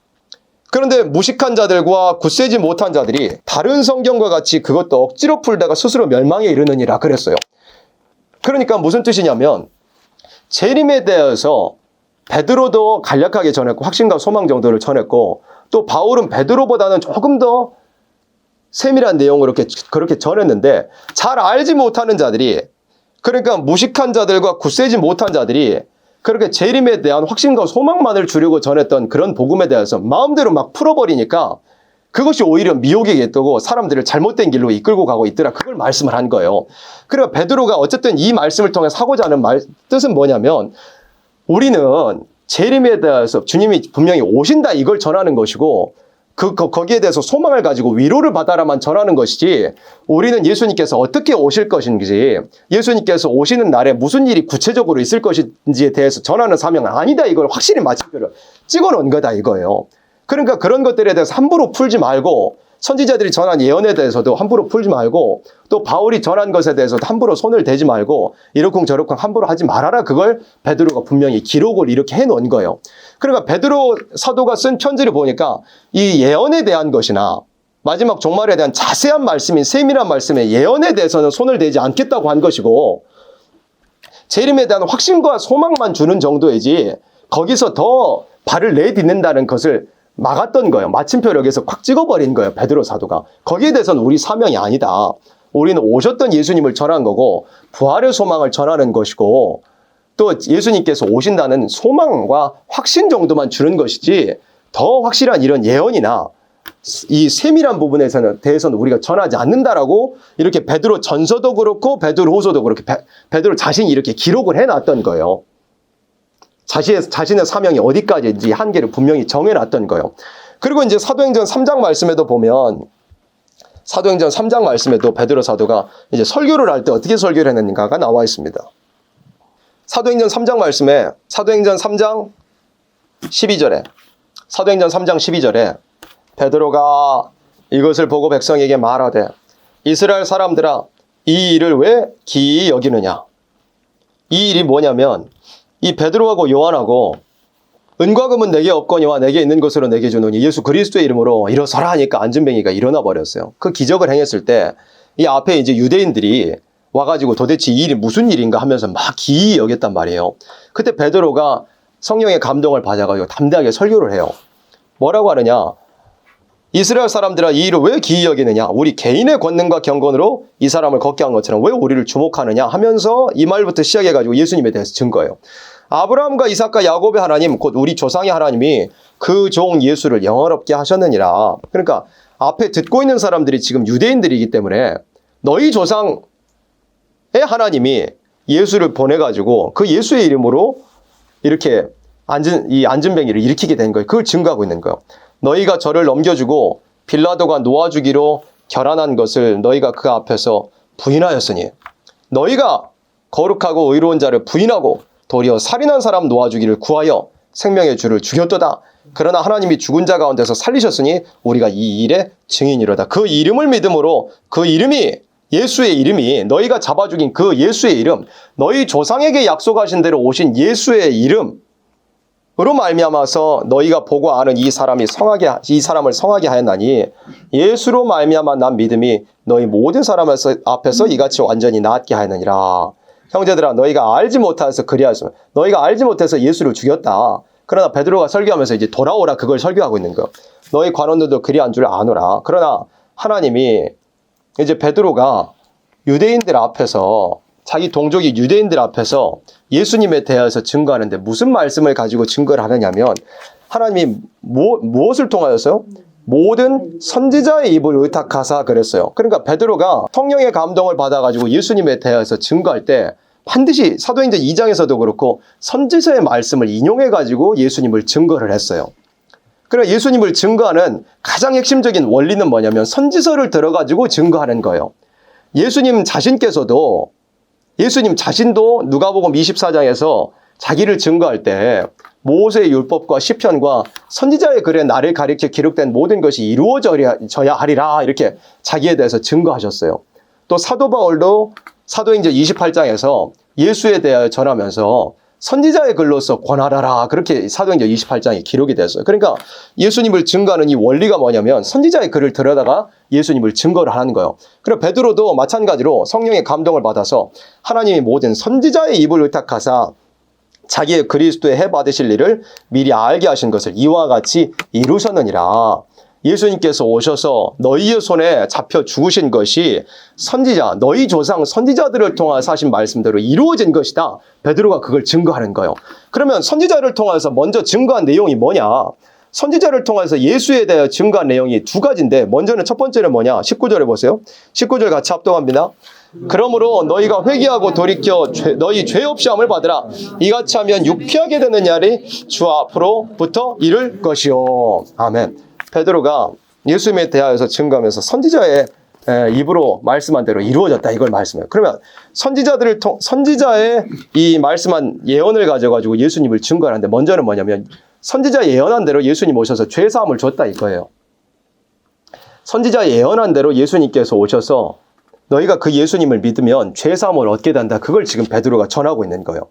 그런데 무식한 자들과 굳세지 못한 자들이 다른 성경과 같이 그것도 억지로 풀다가 스스로 멸망에 이르느니라 그랬어요. 그러니까 무슨 뜻이냐면 재림에 대해서 베드로도 간략하게 전했고 확신과 소망 정도를 전했고 또 바울은 베드로보다는 조금 더 세밀한 내용으로 그렇게 전했는데 잘 알지 못하는 자들이 그러니까 무식한 자들과 굳세지 못한 자들이 그렇게 재림에 대한 확신과 소망만을 주려고 전했던 그런 복음에 대해서 마음대로 막 풀어버리니까 그것이 오히려 미혹이 됐고 사람들을 잘못된 길로 이끌고 가고 있더라. 그걸 말씀을 한 거예요. 그리고 베드로가 어쨌든 이 말씀을 통해 하고자 하는 뜻은 뭐냐면 우리는 재림에 대해서 주님이 분명히 오신다 이걸 전하는 것이고 거기에 대해서 소망을 가지고 위로를 받아라만 전하는 것이지 우리는 예수님께서 어떻게 오실 것인지 예수님께서 오시는 날에 무슨 일이 구체적으로 있을 것인지에 대해서 전하는 사명은 아니다. 이걸 확실히 마침표를 찍어놓은 거다 이거예요. 그러니까 그런 것들에 대해서 함부로 풀지 말고 선지자들이 전한 예언에 대해서도 함부로 풀지 말고 또 바울이 전한 것에 대해서도 함부로 손을 대지 말고 이러쿵저러쿵 함부로 하지 말아라. 그걸 베드로가 분명히 기록을 이렇게 해놓은 거예요. 그러니까 베드로 사도가 쓴 편지를 보니까 이 예언에 대한 것이나 마지막 종말에 대한 자세한 말씀인 세밀한 말씀의 예언에 대해서는 손을 대지 않겠다고 한 것이고 재림에 대한 확신과 소망만 주는 정도이지 거기서 더 발을 내딛는다는 것을 막았던 거예요. 마침표를 여기서 콱 찍어버린 거예요. 베드로 사도가. 거기에 대해서는 우리 사명이 아니다. 우리는 오셨던 예수님을 전한 거고 부활의 소망을 전하는 것이고 또 예수님께서 오신다는 소망과 확신 정도만 주는 것이지 더 확실한 이런 예언이나 이 세밀한 부분에 대해서는 우리가 전하지 않는다라고 이렇게 베드로 전서도 그렇고 베드로 후서도 그렇게 베드로 자신이 이렇게 기록을 해놨던 거예요. 자신의 사명이 어디까지인지 한계를 분명히 정해놨던 거예요. 그리고 이제 사도행전 3장 말씀에도 보면 사도행전 3장 말씀에도 베드로 사도가 이제 설교를 할 때 어떻게 설교를 했는가가 나와 있습니다. 사도행전 3장 말씀에 사도행전 3장 12절에 베드로가 이것을 보고 백성에게 말하되 이스라엘 사람들아 이 일을 왜 기이히 여기느냐. 이 일이 뭐냐면 이 베드로하고 요한하고 은과 금은 내게 없거니와 내게 있는 것으로 내게 주노니 예수 그리스도의 이름으로 일어서라 하니까 안진뱅이가 일어나 버렸어요. 그 기적을 행했을 때 이 앞에 이제 유대인들이 와가지고 도대체 이 일이 무슨 일인가 하면서 막 기이히 여겼단 말이에요. 그때 베드로가 성령의 감동을 받아가지고 담대하게 설교를 해요. 뭐라고 하느냐. 이스라엘 사람들아 이 일을 왜 기이히 여기느냐. 우리 개인의 권능과 경건으로 이 사람을 걷게 한 것처럼 왜 우리를 주목하느냐 하면서 이 말부터 시작해가지고 예수님에 대해서 증거해요. 아브라함과 이삭과 야곱의 하나님 곧 우리 조상의 하나님이 그 종 예수를 영원롭게 하셨느니라. 그러니까 앞에 듣고 있는 사람들이 지금 유대인들이기 때문에 너희 조상의 하나님이 예수를 보내가지고 그 예수의 이름으로 이렇게 안진뱅이를 일으키게 된 거예요. 그걸 증거하고 있는 거예요. 너희가 저를 넘겨주고 빌라도가 놓아주기로 결안한 것을 너희가 그 앞에서 부인하였으니 너희가 거룩하고 의로운 자를 부인하고 도리어 살인한 사람 놓아주기를 구하여 생명의 주를 죽였도다. 그러나 하나님이 죽은 자 가운데서 살리셨으니 우리가 이 일의 증인이로다. 그 이름을 믿음으로 그 이름이 예수의 이름이 너희가 잡아 죽인 그 예수의 이름 너희 조상에게 약속하신 대로 오신 예수의 이름으로 말미암아서 너희가 보고 아는 이 사람을 성하게 하였나니 예수로 말미암아 난 믿음이 너희 모든 사람 앞에서 이같이 완전히 낫게 하였느니라. 형제들아 너희가 알지 못해서 그리하였으면 너희가 알지 못해서 예수를 죽였다. 그러나 베드로가 설교하면서 이제 돌아오라 그걸 설교하고 있는 거예요. 너희 관원들도 그리한 줄 아노라. 그러나 하나님이 이제 베드로가 유대인들 앞에서 자기 동족이 유대인들 앞에서 예수님에 대해서 증거하는데 무슨 말씀을 가지고 증거를 하느냐면 하나님이 무엇을 통하여서요? 모든 선지자의 입을 의탁하사 그랬어요. 그러니까 베드로가 성령의 감동을 받아가지고 예수님에 대해서 증거할 때 반드시 사도행전 2장에서도 그렇고 선지자의 말씀을 인용해가지고 예수님을 증거를 했어요. 그러나 예수님을 증거하는 가장 핵심적인 원리는 뭐냐면 선지서를 들어가지고 증거하는 거예요. 예수님 자신도 누가복음 24장에서 자기를 증거할 때 모세의 율법과 시편과 선지자의 글에 나를 가리켜 기록된 모든 것이 이루어져야 하리라 이렇게 자기에 대해서 증거하셨어요. 또 사도 바울도 사도행전 28장에서 예수에 대하여 전하면서 선지자의 글로서 권하라라 그렇게 사도행전 28장에 기록이 됐어요. 그러니까 예수님을 증거하는 이 원리가 뭐냐면 선지자의 글을 들여다가 예수님을 증거를 하는 거예요. 그리고 베드로도 마찬가지로 성령의 감동을 받아서 하나님이 모든 선지자의 입을 의탁하사 자기의 그리스도의 해 받으실 일을 미리 알게 하신 것을 이와 같이 이루셨느니라. 예수님께서 오셔서 너희의 손에 잡혀 죽으신 것이 선지자, 너희 조상 선지자들을 통해서 하신 말씀대로 이루어진 것이다. 베드로가 그걸 증거하는 거예요. 그러면 선지자를 통해서 먼저 증거한 내용이 뭐냐? 선지자를 통해서 예수에 대해 증거한 내용이 두 가지인데 먼저는 첫 번째는 뭐냐? 19절에 보세요. 19절 같이 합동합니다. 그러므로 너희가 회개하고 돌이켜 너희 죄 없이 함을 받으라. 이같이 하면 육피하게 되는 날이 주 앞으로부터 이를 것이요. 아멘. 베드로가 예수님에 대하여서 증거하면서 선지자의 입으로 말씀한 대로 이루어졌다 이걸 말씀해요. 그러면 선지자의 이 말씀한 예언을 가져가지고 예수님을 증거하는데 먼저는 뭐냐면 선지자 예언한 대로 예수님 오셔서 죄 사함을 줬다 이거예요. 선지자 예언한 대로 예수님께서 오셔서 너희가 그 예수님을 믿으면 죄 사함을 얻게 된다. 그걸 지금 베드로가 전하고 있는 거예요.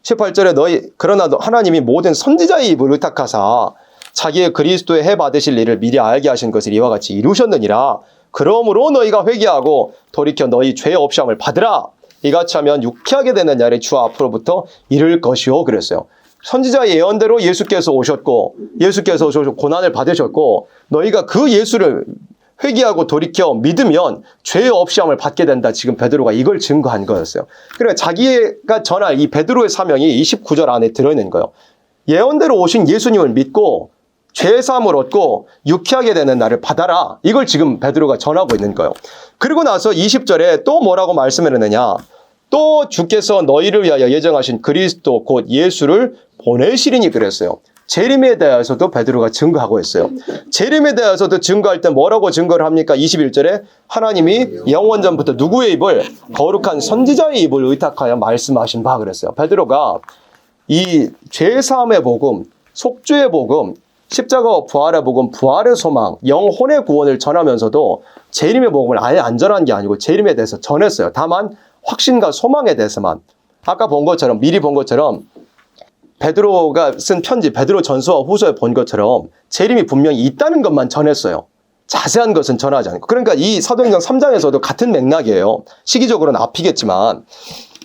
18절에 그러나 하나님이 모든 선지자의 입을 의탁하사 자기의 그리스도의 해 받으실 일을 미리 알게 하신 것을 이와 같이 이루셨느니라. 그러므로 너희가 회개하고 돌이켜 너희 죄 없이 함을 받으라. 이같이 하면 육피하게 되는 날이 주 앞으로부터 이를 것이요. 그랬어요. 선지자 예언대로 예수께서 오셨고 예수께서 오셔서 고난을 받으셨고 너희가 그 예수를 회개하고 돌이켜 믿으면 죄 없이 함을 받게 된다. 지금 베드로가 이걸 증거한 거였어요. 그러니까 자기가 전할 이 베드로의 사명이 29절 안에 들어있는 거예요. 예언대로 오신 예수님을 믿고 죄 사함을 얻고 유쾌하게 되는 날을 받아라. 이걸 지금 베드로가 전하고 있는 거예요. 그리고 나서 20절에 또 뭐라고 말씀을 했느냐. 또 주께서 너희를 위하여 예정하신 그리스도 곧 예수를 보내시리니 그랬어요. 재림에 대해서도 베드로가 증거하고 있어요. 재림에 대해서도 증거할 때 뭐라고 증거를 합니까? 21절에 하나님이 영원전부터 누구의 입을? 거룩한 선지자의 입을 의탁하여 말씀하신 바 그랬어요. 베드로가 이 죄사함의 복음, 속죄의 복음, 십자가와 부활의 복음, 부활의 소망, 영혼의 구원을 전하면서도 재림의 복음을 아예 안 전한 게 아니고 재림에 대해서 전했어요. 다만 확신과 소망에 대해서만. 아까 본 것처럼, 미리 본 것처럼 베드로가 쓴 편지, 베드로 전서와 후서에 본 것처럼 재림이 분명히 있다는 것만 전했어요. 자세한 것은 전하지 않고. 그러니까 이 사도행전 3장에서도 같은 맥락이에요. 시기적으로는 앞이겠지만.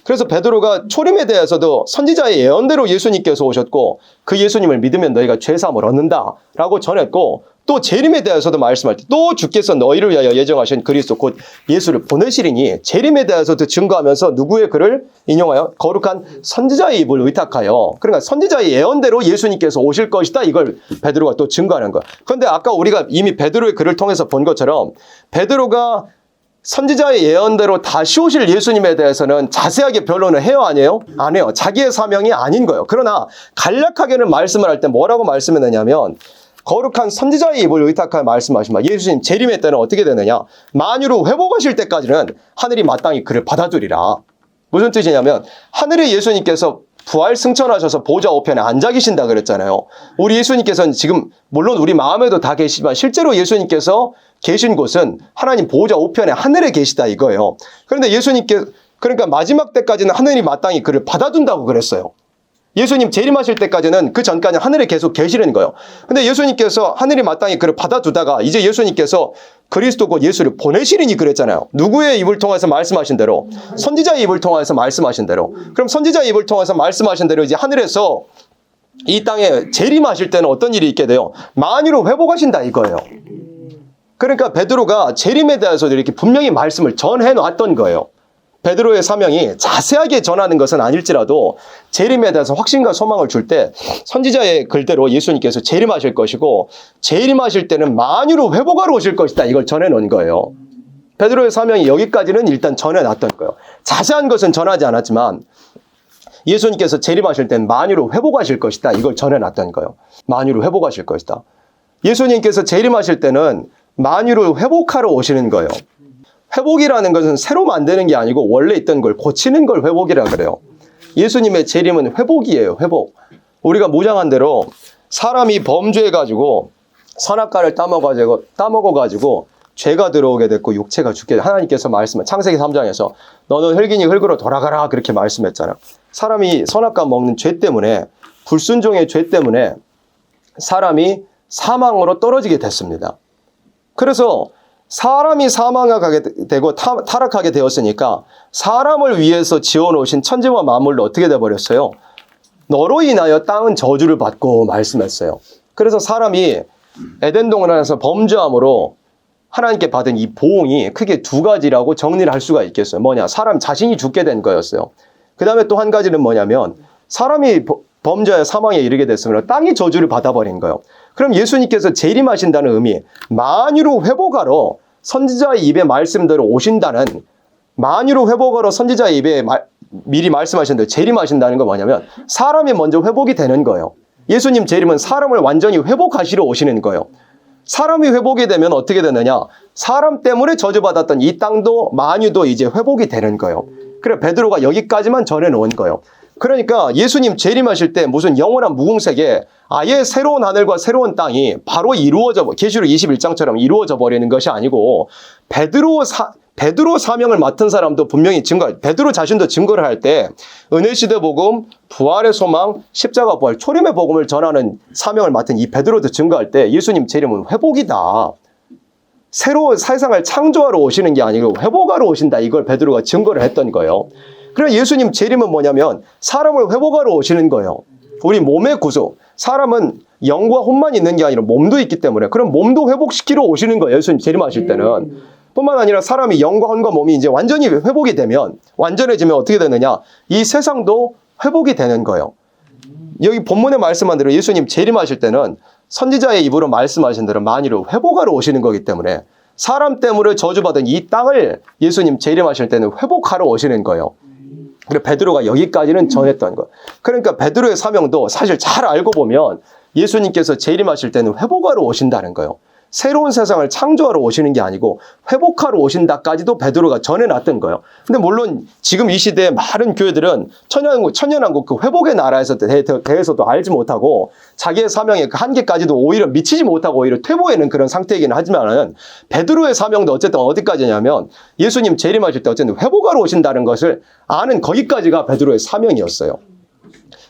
그래서 베드로가 초림에 대해서도 선지자의 예언대로 예수님께서 오셨고 그 예수님을 믿으면 너희가 죄사함을 얻는다라고 전했고, 또 재림에 대해서도 말씀할 때 또 주께서 너희를 위하여 예정하신 그리스도 곧 예수를 보내시리니 재림에 대해서도 증거하면서 누구의 글을 인용하여 거룩한 선지자의 입을 의탁하여, 그러니까 선지자의 예언대로 예수님께서 오실 것이다, 이걸 베드로가 또 증거하는 거야. 그런데 아까 우리가 이미 베드로의 글을 통해서 본 것처럼 베드로가 선지자의 예언대로 다시 오실 예수님에 대해서는 자세하게 변론을 해요, 아니에요? 안 해요. 자기의 사명이 아닌 거예요. 그러나 간략하게는 말씀을 할 때 뭐라고 말씀했느냐면 거룩한 선지자의 입을 의탁하여 말씀하시면 예수님 재림의 때는 어떻게 되느냐? 만유로 회복하실 때까지는 하늘이 마땅히 그를 받아두리라. 무슨 뜻이냐면 하늘에 예수님께서 부활 승천하셔서 보좌 우편에 앉아 계신다 그랬잖아요. 우리 예수님께서는 지금 물론 우리 마음에도 다 계시지만 실제로 예수님께서 계신 곳은 하나님 보좌 우편에 하늘에 계시다 이거예요. 그런데 그러니까 마지막 때까지는 하늘이 마땅히 그를 받아둔다고 그랬어요. 예수님 재림하실 때까지는, 그 전까지는 하늘에 계속 계시는 거예요. 근데 예수님께서 하늘이 마땅히 그를 받아두다가 이제 예수님께서 그리스도 곧 예수를 보내시리니 그랬잖아요. 누구의 입을 통해서 말씀하신 대로? 선지자의 입을 통해서 말씀하신 대로. 그럼 선지자의 입을 통해서 말씀하신 대로 이제 하늘에서 이 땅에 재림하실 때는 어떤 일이 있게 돼요? 만유로 회복하신다 이거예요. 그러니까 베드로가 재림에 대해서 이렇게 분명히 말씀을 전해 놨던 거예요. 베드로의 사명이 자세하게 전하는 것은 아닐지라도 재림에 대해서 확신과 소망을 줄 때 선지자의 글대로 예수님께서 재림하실 것이고 재림하실 때는 만유로 회복하러 오실 것이다, 이걸 전해놓은 거예요. 베드로의 사명이 여기까지는 일단 전해놨던 거예요. 자세한 것은 전하지 않았지만 예수님께서 재림하실 때는 만유로 회복하실 것이다, 이걸 전해놨던 거예요. 만유로 회복하실 것이다. 예수님께서 재림하실 때는 만유를 회복하러 오시는 거예요. 회복이라는 것은 새로 만드는 게 아니고 원래 있던 걸 고치는 걸 회복이라 그래요. 예수님의 재림은 회복이에요, 회복. 우리가 무장한 대로 사람이 범죄해가지고 선악과를 따먹어가지고 죄가 들어오게 됐고 육체가 죽게 돼. 하나님께서 창세기 3장에서 너는 흙이니 흙으로 돌아가라 그렇게 말씀했잖아요. 사람이 선악과 먹는 죄 때문에, 불순종의 죄 때문에 사람이 사망으로 떨어지게 됐습니다. 그래서 사람이 사망하게 되고 타락하게 되었으니까 사람을 위해서 지어놓으신 천지와 만물로 어떻게 돼버렸어요? 너로 인하여 땅은 저주를 받고 말씀했어요. 그래서 사람이 에덴 동산에서 범죄함으로 하나님께 받은 이 보응이 크게 두 가지라고 정리를 할 수가 있겠어요. 뭐냐? 사람 자신이 죽게 된 거였어요. 그 다음에 또 한 가지는 뭐냐면 사람이 범죄의 사망에 이르게 됐으면 땅이 저주를 받아버린 거예요. 그럼 예수님께서 재림하신다는 의미, 만유로 회복하러 선지자의 입의 말씀대로 오신다는, 만유로 회복하러 선지자의 입에 미리 말씀하신 대로 재림하신다는 건 뭐냐면 사람이 먼저 회복이 되는 거예요. 예수님 재림은 사람을 완전히 회복하시러 오시는 거예요. 사람이 회복이 되면 어떻게 되느냐? 사람 때문에 저주받았던 이 땅도 만유도 이제 회복이 되는 거예요. 그래 베드로가 여기까지만 전해놓은 거예요. 그러니까 예수님 재림하실 때 무슨 영원한 무궁색에 아예 새로운 하늘과 새로운 땅이 바로 계시록 21장처럼 이루어져 버리는 것이 아니고 베드로 사명을 맡은 사람도 분명히 베드로 자신도 증거를 할 때 은혜시대 복음, 부활의 소망, 십자가 부활, 초림의 복음을 전하는 사명을 맡은 이 베드로도 증거할 때 예수님 재림은 회복이다. 새로운 세상을 창조하러 오시는 게 아니고 회복하러 오신다. 이걸 베드로가 증거를 했던 거예요. 그럼 예수님 재림은 뭐냐면 사람을 회복하러 오시는 거예요. 우리 몸의 구속. 사람은 영과 혼만 있는 게 아니라 몸도 있기 때문에 그럼 몸도 회복시키러 오시는 거예요. 예수님 재림하실 때는. 뿐만 아니라 사람이 영과 혼과 몸이 이제 완전히 회복이 되면, 완전해지면 어떻게 되느냐? 이 세상도 회복이 되는 거예요. 여기 본문에 말씀한 대로 예수님 재림하실 때는 선지자의 입으로 말씀하신 대로 만유로 회복하러 오시는 거기 때문에 사람 때문에 저주받은 이 땅을 예수님 재림하실 때는 회복하러 오시는 거예요. 그리고 베드로가 여기까지는 전했던 거예요. 그러니까 베드로의 사명도 사실 잘 알고 보면 예수님께서 재림하실 때는 회복하러 오신다는 거예요. 새로운 세상을 창조하러 오시는 게 아니고 회복하러 오신다까지도 베드로가 전해놨던 거예요. 근데 물론 지금 이 시대에 많은 교회들은 천년왕국 그 회복의 나라에서 대해서도 알지 못하고 자기의 사명의 그 한계까지도 오히려 미치지 못하고 오히려 퇴보하는 그런 상태이긴 하지만은 베드로의 사명도 어쨌든 어디까지냐면 예수님 재림하실 때 어쨌든 회복하러 오신다는 것을 아는 거기까지가 베드로의 사명이었어요.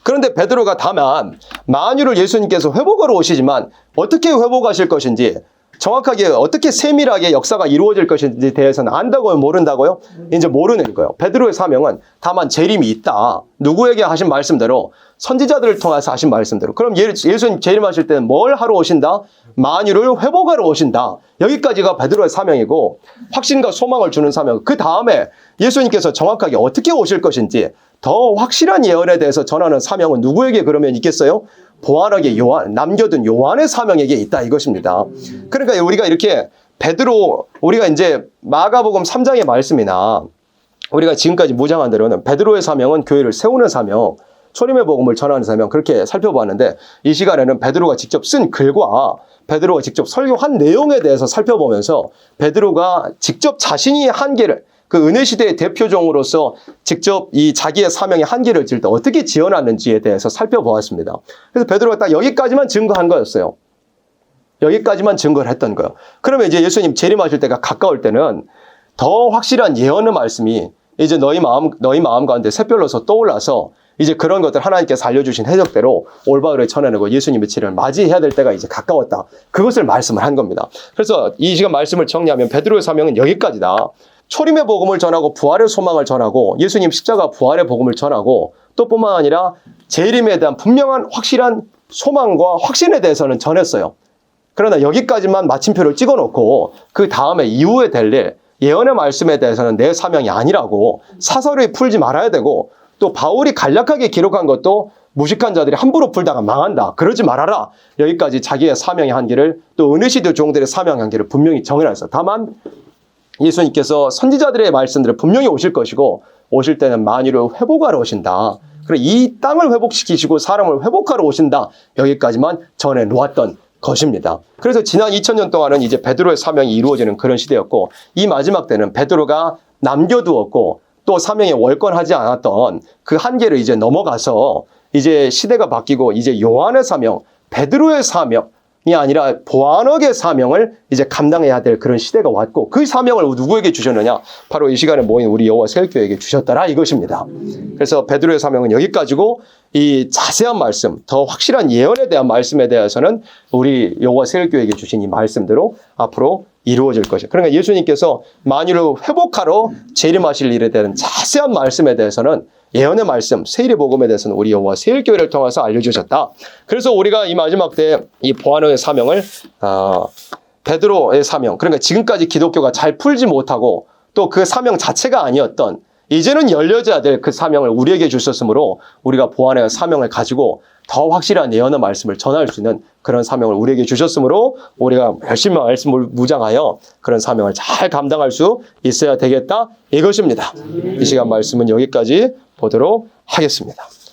그런데 베드로가 다만 만유를 예수님께서 회복하러 오시지만 어떻게 회복하실 것인지 정확하게 어떻게 세밀하게 역사가 이루어질 것인지에 대해서는 안다고요? 모른다고요? 이제 모르는 거예요. 베드로의 사명은 다만 재림이 있다. 누구에게 하신 말씀대로 선지자들을 통해서 하신 말씀대로. 그럼 예수님 재림하실 때는 뭘 하러 오신다? 만유를 회복하러 오신다. 여기까지가 베드로의 사명이고 확신과 소망을 주는 사명. 그 다음에 예수님께서 정확하게 어떻게 오실 것인지 더 확실한 예언에 대해서 전하는 사명은 누구에게 그러면 있겠어요? 보안하게 남겨둔 요한의 사명에게 있다 이것입니다. 그러니까 우리가 이렇게 베드로, 우리가 이제 마가복음 3장의 말씀이나 우리가 지금까지 무장한 대로는 베드로의 사명은 교회를 세우는 사명, 초림의 복음을 전하는 사명 그렇게 살펴보았는데 이 시간에는 베드로가 직접 쓴 글과 베드로가 직접 설교한 내용에 대해서 살펴보면서 베드로가 직접 자신이 한계를 그 은혜 시대의 대표종으로서 직접 이 자기의 사명의 한계를 질 때 어떻게 지어놨는지에 대해서 살펴보았습니다. 그래서 베드로가 딱 여기까지만 증거한 거였어요. 여기까지만 증거를 했던 거예요. 그러면 이제 예수님 재림하실 때가 가까울 때는 더 확실한 예언의 말씀이 이제 너희 마음 가운데 샛별로서 떠올라서 이제 그런 것들 하나님께서 알려주신 해석대로 올바르게 전해내고 예수님의 재림을 맞이해야 될 때가 이제 가까웠다. 그것을 말씀을 한 겁니다. 그래서 이 시간 말씀을 정리하면 베드로의 사명은 여기까지다. 초림의 복음을 전하고 부활의 소망을 전하고 예수님 십자가 부활의 복음을 전하고 또 뿐만 아니라 재림에 대한 분명한 확실한 소망과 확신에 대해서는 전했어요. 그러나 여기까지만 마침표를 찍어놓고 그 다음에 이후에 될 일, 예언의 말씀에 대해서는 내 사명이 아니라고 사설을 풀지 말아야 되고 또 바울이 간략하게 기록한 것도 무식한 자들이 함부로 풀다가 망한다. 그러지 말아라. 여기까지 자기의 사명의 한계를 또 은혜시대 종들의 사명의 한계를 분명히 정해놨어요. 다만 예수님께서 선지자들의 말씀들을 분명히 오실 것이고 오실 때는 만유를 회복하러 오신다. 그리고 이 땅을 회복시키시고 사람을 회복하러 오신다. 여기까지만 전해놓았던 것입니다. 그래서 지난 2000년 동안은 이제 베드로의 사명이 이루어지는 그런 시대였고 이 마지막 때는 베드로가 남겨두었고 또 사명에 월권하지 않았던 그 한계를 이제 넘어가서 이제 시대가 바뀌고 이제 요한의 사명, 베드로의 사명이 아니라 보안역의 사명을 이제 감당해야 될 그런 시대가 왔고 그 사명을 누구에게 주셨느냐? 바로 이 시간에 모인 우리 여호와 세일교회에게 주셨더라 이것입니다. 그래서 베드로의 사명은 여기까지고 이 자세한 말씀, 더 확실한 예언에 대한 말씀에 대해서는 우리 여호와 세일교회에게 주신 이 말씀대로 앞으로 이루어질 것이에요. 그러니까 예수님께서 만유를 회복하러 재림하실 일에 대한 자세한 말씀에 대해서는 예언의 말씀, 세일의 복음에 대해서는 우리 여호와 세일교회를 통해서 알려주셨다. 그래서 우리가 이 마지막 때 이 보안의 사명을 베드로의 사명, 그러니까 지금까지 기독교가 잘 풀지 못하고 또 그 사명 자체가 아니었던 이제는 열려져야 될 그 사명을 우리에게 주셨으므로 우리가 보안의 사명을 가지고 더 확실한 예언의 말씀을 전할 수 있는 그런 사명을 우리에게 주셨으므로 우리가 열심히 말씀을 무장하여 그런 사명을 잘 감당할 수 있어야 되겠다 이것입니다. 이 시간 말씀은 여기까지 보도록 하겠습니다.